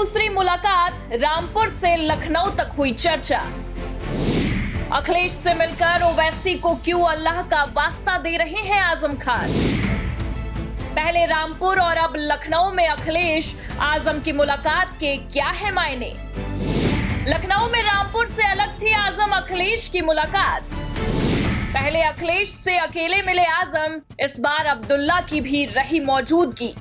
दूसरी मुलाकात रामपुर से लखनऊ तक हुई चर्चा। अखिलेश से मिलकर ओवैसी को क्यों अल्लाह का वास्ता दे रहे हैं आजम खान। पहले रामपुर और अब लखनऊ में अखिलेश आजम की मुलाकात के क्या है मायने। लखनऊ में रामपुर से अलग थी आजम अखिलेश की मुलाकात। पहले अखिलेश से अकेले मिले आजम, इस बार अब्दुल्ला की भी रही मौजूदगी।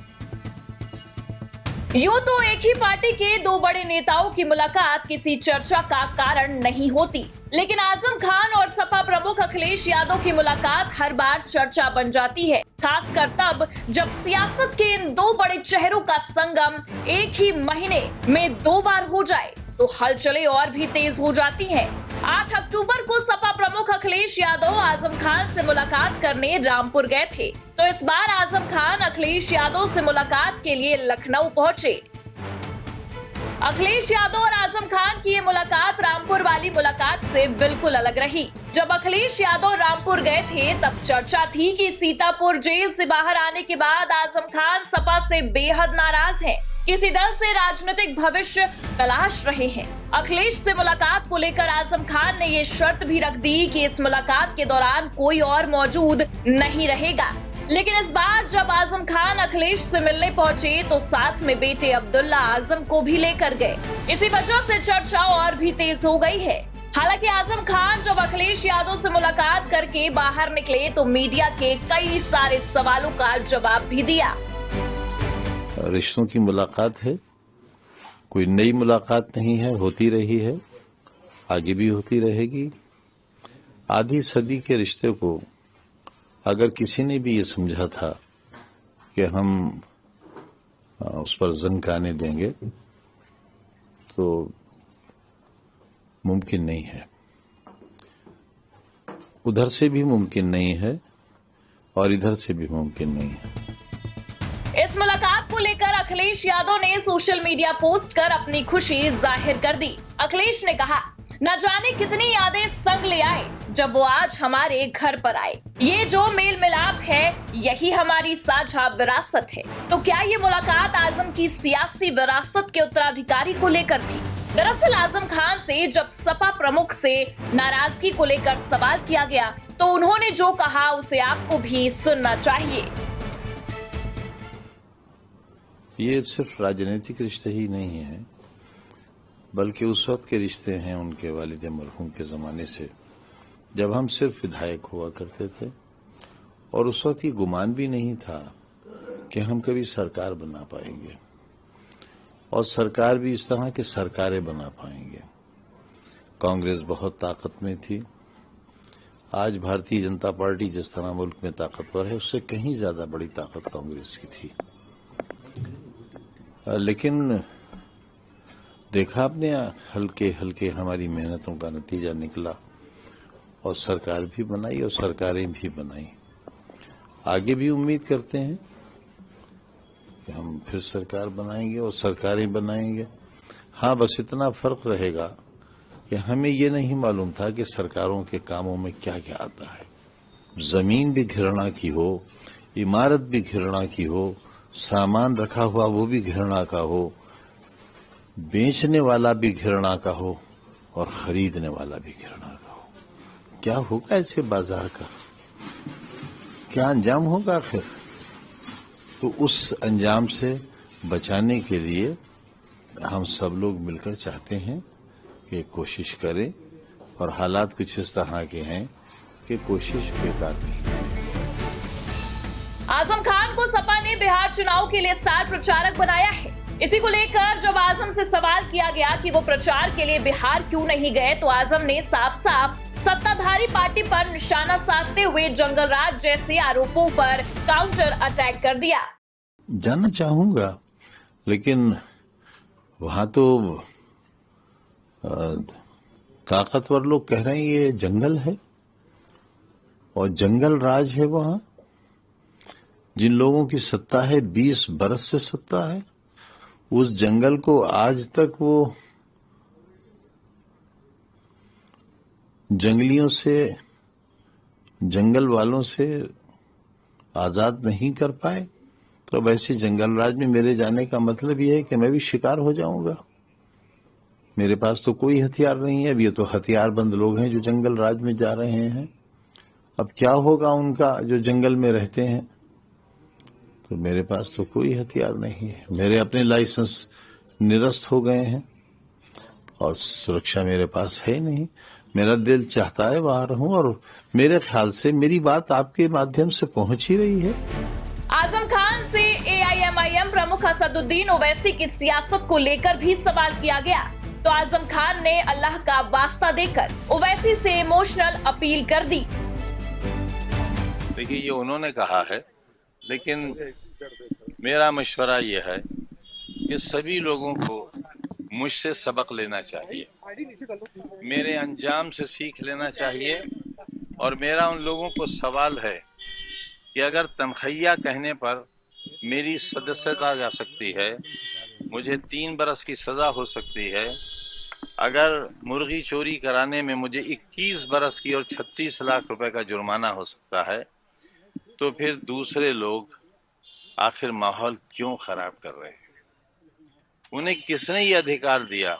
यूं तो एक ही पार्टी के दो बड़े नेताओं की मुलाकात किसी चर्चा का कारण नहीं होती, लेकिन आजम खान और सपा प्रमुख अखिलेश यादव की मुलाकात हर बार चर्चा बन जाती है, खासकर तब जब सियासत के इन दो बड़े चेहरों का संगम एक ही महीने में दो बार हो जाए तो हलचलें और भी तेज हो जाती हैं। 8 अक्टूबर को सपा प्रमुख अखिलेश यादव आजम खान से मुलाकात करने रामपुर गए थे, तो इस बार आजम खान अखिलेश यादव से मुलाकात के लिए लखनऊ पहुंचे। अखिलेश यादव और आजम खान की ये मुलाकात रामपुर वाली मुलाकात से बिल्कुल अलग रही। जब अखिलेश यादव रामपुर गए थे तब चर्चा थी कि सीतापुर जेल से बाहर आने के बाद आजम खान सपा से बेहद नाराज हैं, किसी दल से राजनीतिक भविष्य तलाश रहे हैं। अखिलेश से मुलाकात को लेकर आजम खान ने ये शर्त भी रख दी कि इस मुलाकात के दौरान कोई और मौजूद नहीं रहेगा। लेकिन इस बार जब आजम खान अखिलेश से मिलने पहुंचे तो साथ में बेटे अब्दुल्ला आजम को भी लेकर गए। इसी वजह से चर्चा और भी तेज हो गई है। हालांकि आजम खान जब अखिलेश यादव से मुलाकात करके बाहर निकले तो मीडिया के कई सारे सवालों का जवाब भी दिया। रिश्तों की मुलाकात है, कोई नई मुलाकात नहीं है, होती रही है, आगे भी होती रहेगी। आधी सदी के रिश्ते को अगर किसी ने भी ये समझा था कि हम उस पर जंग आने देंगे तो मुमकिन नहीं है, उधर से भी मुमकिन नहीं है और इधर से भी मुमकिन नहीं है। इस मुलाकात को लेकर अखिलेश यादव ने सोशल मीडिया पोस्ट कर अपनी खुशी जाहिर कर दी। अखिलेश ने कहा, न जाने कितनी यादें संग ले आए जब वो आज हमारे घर पर आए। ये जो मेल मिलाप है यही हमारी साझा विरासत है। तो क्या ये मुलाकात आजम की सियासी विरासत के उत्तराधिकारी को लेकर थी? दरअसल आजम खान से जब सपा प्रमुख से नाराजगी को लेकर सवाल किया गया तो उन्होंने जो कहा उसे आपको भी सुनना चाहिए। ये सिर्फ राजनीतिक रिश्ते ही नहीं है, बल्कि उस वक्त के रिश्ते हैं उनके वालिद मरहूम के जमाने से, जब हम सिर्फ विधायक हुआ करते थे और उस वक्त ये गुमान भी नहीं था कि हम कभी सरकार बना पाएंगे और सरकार भी इस तरह की सरकारें बना पाएंगे। कांग्रेस बहुत ताकत में थी। आज भारतीय जनता पार्टी जिस तरह मुल्क में ताकतवर है उससे कहीं ज्यादा बड़ी ताकत कांग्रेस की थी। लेकिन देखा आपने, हल्के हल्के हमारी मेहनतों का नतीजा निकला और सरकार भी बनाई और सरकारें भी बनाई। आगे भी उम्मीद करते हैं कि हम फिर सरकार बनाएंगे और सरकारें बनाएंगे। हाँ, बस इतना फर्क रहेगा कि हमें ये नहीं मालूम था कि सरकारों के कामों में क्या क्या आता है। जमीन भी घृणा की हो, इमारत भी घृणा की हो, सामान रखा हुआ वो भी घृणा का हो, बेचने वाला भी घृणा का हो और खरीदने वाला भी घृणा का हो। क्या होगा ऐसे बाजार का, क्या अंजाम होगा आखिर? तो उस अंजाम से बचाने के लिए हम सब लोग मिलकर चाहते हैं कि कोशिश करें, और हालात कुछ इस तरह के हैं कि कोशिश बेकार नहीं है। आजम खान को सपा ने बिहार चुनाव के लिए स्टार प्रचारक बनाया है। इसी को लेकर जब आजम से सवाल किया गया कि वो प्रचार के लिए बिहार क्यों नहीं गए तो आजम ने साफ साफ सत्ताधारी पार्टी पर निशाना साधते हुए जंगल राज जैसे आरोपों पर काउंटर अटैक कर दिया। जानना चाहूंगा, लेकिन वहां तो ताकतवर लोग कह रहे हैं ये जंगल है और जंगल राज है। वहां जिन लोगों की सत्ता है, 20 बरस से सत्ता है, उस जंगल को आज तक वो जंगलियों से, जंगल वालों से आजाद नहीं कर पाए। तो वैसे जंगल राज में मेरे जाने का मतलब ये है कि मैं भी शिकार हो जाऊंगा। मेरे पास तो कोई हथियार नहीं है। अब ये तो हथियारबंद लोग हैं जो जंगल राज में जा रहे हैं। अब क्या होगा उनका जो जंगल में रहते हैं। तो मेरे पास तो कोई हथियार नहीं है। मेरे अपने लाइसेंस निरस्त हो गए हैं और सुरक्षा मेरे पास है नहीं। मेरा दिल चाहता है वहां रहूं और मेरे ख्याल से मेरी बात आपके माध्यम से पहुंच ही रही है। आजम खान से AIMIM प्रमुख असदुद्दीन ओवैसी की सियासत को लेकर भी सवाल किया गया तो आजम खान ने अल्लाह का वास्ता देकर ओवैसी से इमोशनल अपील कर दी। देखिए, ये उन्होंने कहा है, लेकिन मेरा मशवरा ये है कि सभी लोगों को मुझसे सबक लेना चाहिए, मेरे अंजाम से सीख लेना चाहिए। और मेरा उन लोगों को सवाल है कि अगर तनखैया कहने पर मेरी सदस्यता जा सकती है, मुझे 3 बरस की सजा हो सकती है, अगर मुर्गी चोरी कराने में मुझे 21 बरस की और 36 लाख रुपए का जुर्माना हो सकता है, तो फिर दूसरे लोग आखिर माहौल क्यों खराब कर रहे हैं? उन्हें किसने ये अधिकार दिया?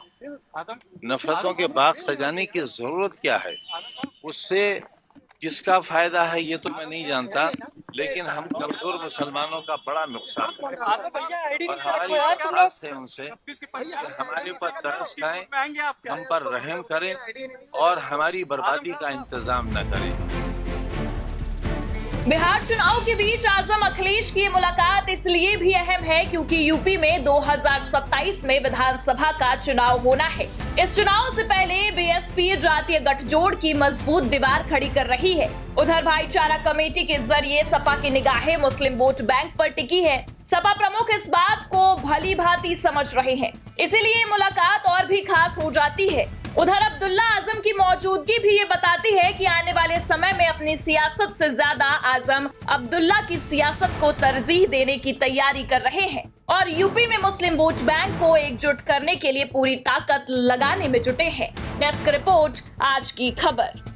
नफरतों के बाग सजाने की जरूरत क्या है? उससे किसका फायदा है ये तो मैं नहीं जानता, लेकिन हम कमजोर मुसलमानों का बड़ा नुकसान है। और हमारी दरख्वास्त है उनसे कि हमारे ऊपर तरस खाएं, हम पर रहम करें और हमारी बर्बादी का इंतजाम न करें। बिहार चुनाव के बीच आजम अखिलेश की मुलाकात इसलिए भी अहम है क्योंकि यूपी में 2027 में विधानसभा का चुनाव होना है। इस चुनाव से पहले बीएसपी जातीय गठजोड़ की मजबूत दीवार खड़ी कर रही है। उधर भाईचारा कमेटी के जरिए सपा की निगाहें मुस्लिम वोट बैंक पर टिकी है। सपा प्रमुख इस बात को भली भांति समझ रहे हैं, इसीलिए मुलाकात और भी खास हो जाती है। उधर अब्दुल्ला आजम की मौजूदगी भी ये बताती है कि आने वाले समय में अपनी सियासत से ज्यादा आजम अब्दुल्ला की सियासत को तरजीह देने की तैयारी कर रहे हैं और यूपी में मुस्लिम वोट बैंक को एकजुट करने के लिए पूरी ताकत लगाने में जुटे हैं। डेस्क रिपोर्ट, आज की खबर।